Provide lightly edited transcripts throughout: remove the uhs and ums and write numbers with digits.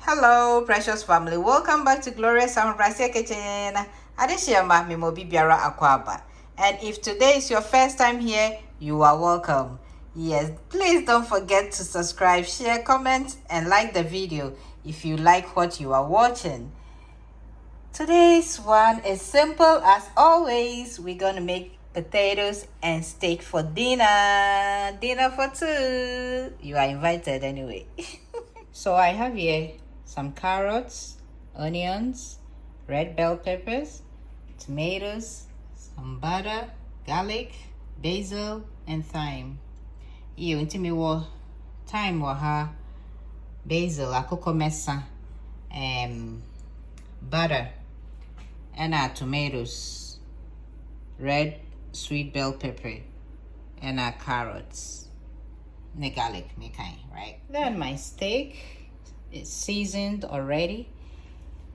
Hello, precious family. Welcome back to Glorious and Brasia Kitchen. Adishiyama Mimobi Biara Akwaba. And if today is your first time here, you are welcome. Yes, please don't forget to subscribe, share, comment, and like the video if you like what you are watching. Today's one is simple as always. We're gonna make potatoes and steak for dinner. Dinner for two. You are invited anyway. So I have here some carrots, onions, red bell peppers, tomatoes, some butter, garlic, basil, and thyme. Iyo nti me wo thyme wo ha, basil, akoko mesa, butter, and our tomatoes, red sweet bell pepper, and our carrots, and garlic, right? Then my steak is seasoned already.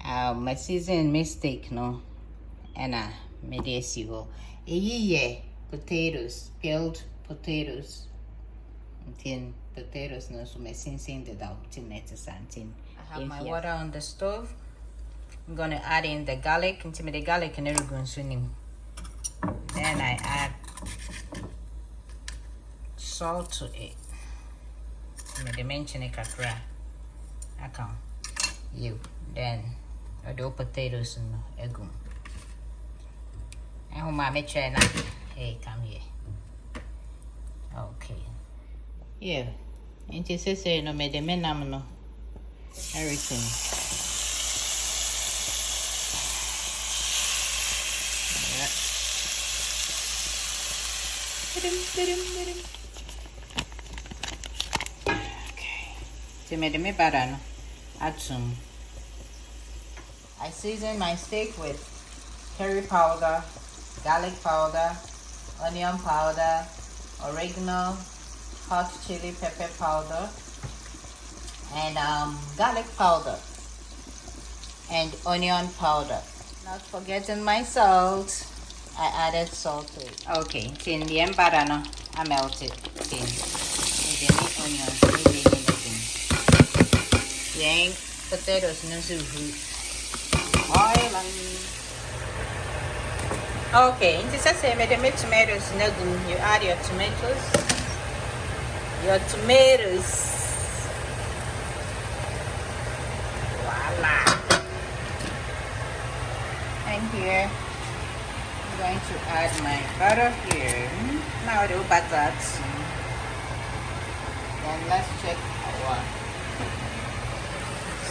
My seasoned mistake, no, and mediasivo. Potatoes, peeled potatoes. Tin potatoes, no, so my sin the doubt tin net is tin. I have my water on the stove. I'm gonna add in the garlic, into the garlic and everything swimming. Then I add salt to it. I dimension it kakra. I can then I do potatoes and egg. And who my try now? Hey, come here. Okay. Yeah. And you say no me the menam no everything. Okay. So me the butter no. Add some. I season my steak with curry powder, garlic powder, onion powder, oregano, hot chili pepper powder, and garlic powder, and onion powder. Not forgetting my salt. I added salt to it. Okay, tin the butter no, I melted. Tin the onions, then potatoes no soup. Oil and okay, in this I made the tomatoes nagum. You add your tomatoes. Voila. And here I'm going to add my butter here. Now the butter. Then let's check our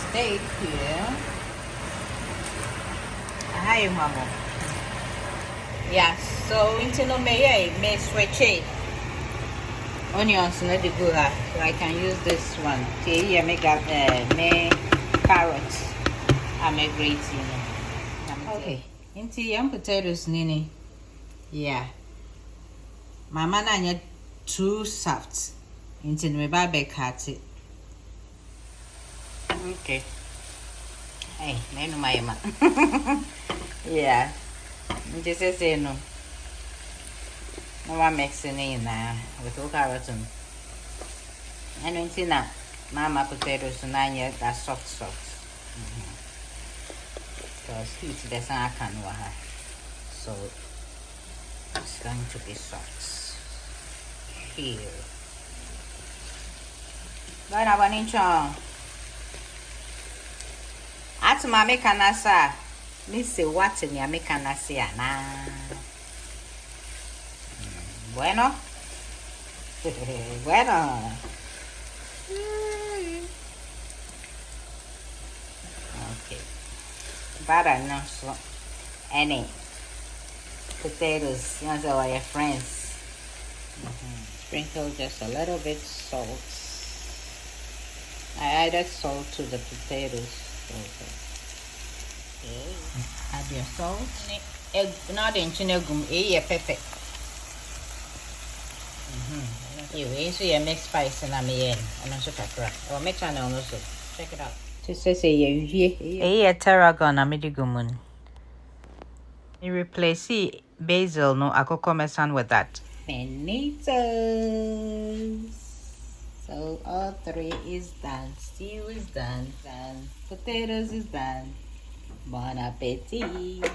steak here. Hi, Mama. Yeah, so into no may switch it. Onions not the good, so I can use this one. See, I make up may carrots. I make great, Okay, into young potatoes, Nini. Yeah, Mama Nanya too soft. Into my baby cut it. Okay. Hey, neno my yeah. Just say no. No one mixing in now with all carrots and anything now. Mama potatoes and 9 years that soft. Because heat the sun can waha. So it's going to be soft. Here. But I want to at mama kanasa. Missy what in your mekanasi na bueno. Bueno. Okay. Butter no so any potatoes, you know, so your friends. Sprinkle just a little bit salt. I added salt to the potatoes. Okay. Add your salt. Egg, not in chinegum, pepper. You so you mix spice and I'm in, and I'm super crack. Or make channel also. Check it out. Just say you here. Tarragon, a midigumun. You replace basil, no, akoko mesan with that. Potatoes. So all three is done. Stew is done. Potatoes is done. Bon appetit.